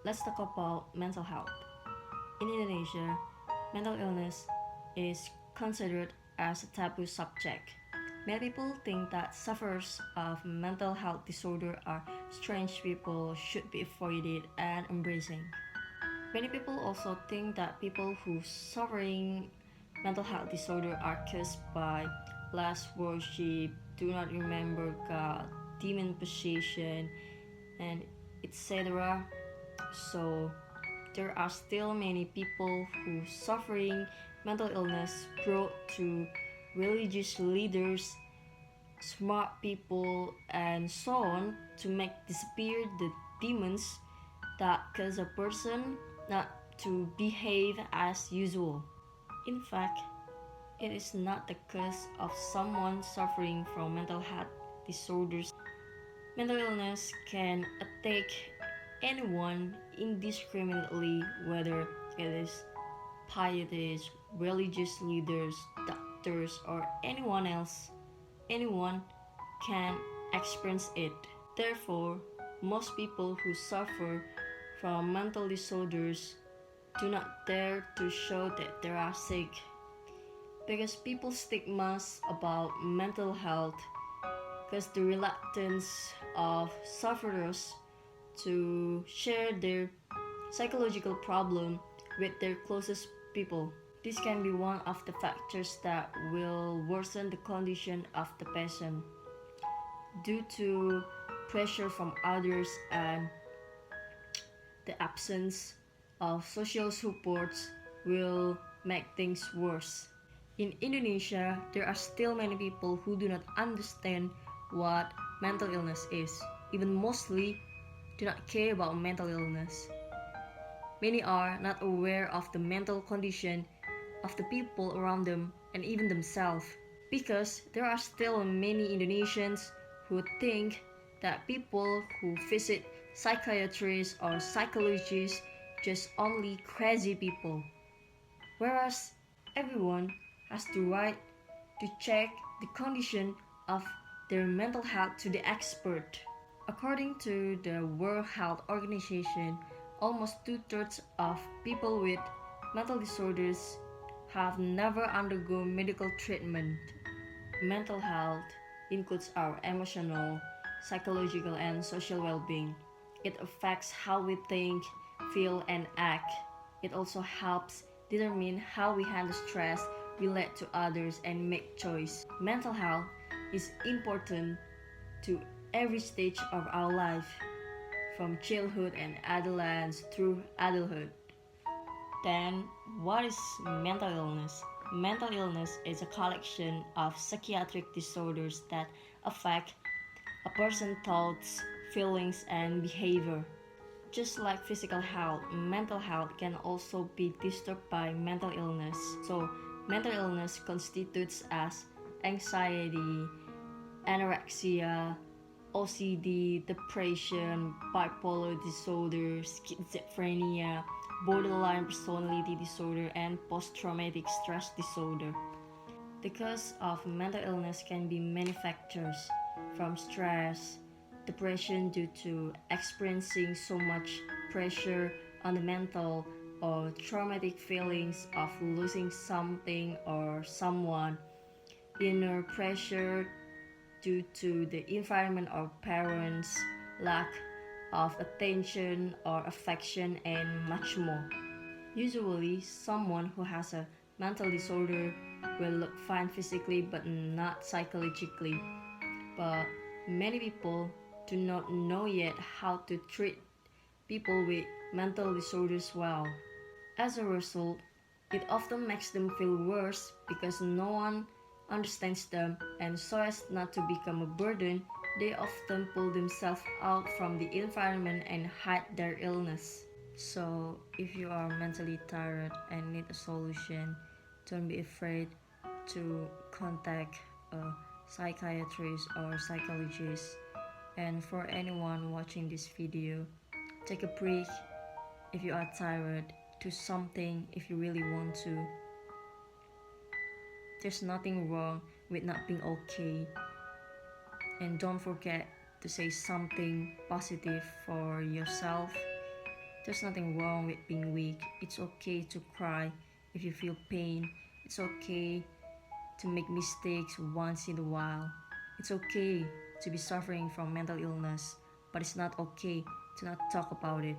let's talk about mental health. In Indonesia, mental illness is considered as a taboo subject. Many people think that sufferers of mental health disorder are strange people should be avoided and embracing. Many people also think that people who suffering mental health disorder are cursed by last worship, do not remember God, demon possession, and etc. So there are still many people who suffering mental illness brought to religious leaders, smart people, and so on to make disappear the demons that cause a person not to behave as usual. In fact, it is not the cause of someone suffering from mental health disorders. Mental illness can attack anyone indiscriminately, whether it is pietists, religious leaders, doctors, or anyone else. Anyone can experience it. Therefore, most people who suffer from mental disorders do not dare to show that they are sick, because people's stigmas about mental health because the reluctance of sufferers to share their psychological problem with their closest people. This can be one of the factors that will worsen the condition of the patient due to pressure from others and the absence of social supports will make things worse. In Indonesia, there are still many people who do not understand what mental illness is, even mostly do not care about mental illness. Many are not aware of the mental condition of the people around them and even themselves, because there are still many Indonesians who think that people who visit psychiatrists or psychologists just only crazy people, whereas everyone has the right to check the condition of their mental health to the expert. According to the World Health Organization, almost 2/3 of people with mental disorders have never undergone medical treatment. Mental health includes our emotional, psychological, and social well-being. It affects how we think, feel, and act. It also helps determine how we handle stress, relate to others, and make choice. Mental health is important to every stage of our life, from childhood and adolescence through adulthood. Then, what is mental illness? Mental illness is a collection of psychiatric disorders that affect a person's thoughts, feelings, and behavior. Just like physical health, mental health can also be disturbed by mental illness. So, mental illness constitutes as anxiety, anorexia, OCD, depression, bipolar disorder, schizophrenia, borderline personality disorder, and post-traumatic stress disorder. The cause of mental illness can be many factors, from stress, depression due to experiencing so much pressure on the mental, or traumatic feelings of losing something or someone, inner pressure due to the environment or parents, lack of attention or affection, and much more. Usually, someone who has a mental disorder will look fine physically but not psychologically. But many people do not know yet how to treat people with mental disorders well. As a result, it often makes them feel worse because no one understands them, and so as not to become a burden, they often pull themselves out from the environment and hide their illness. So, if you are mentally tired and need a solution, don't be afraid to contact a psychiatrist or psychologist. And for anyone watching this video, take a break if you are tired, do something if you really want to. There's nothing wrong with not being okay. And don't forget to say something positive for yourself. There's nothing wrong with being weak. It's okay to cry if you feel pain. It's okay to make mistakes once in a while. It's okay to be suffering from mental illness, but it's not okay to not talk about it.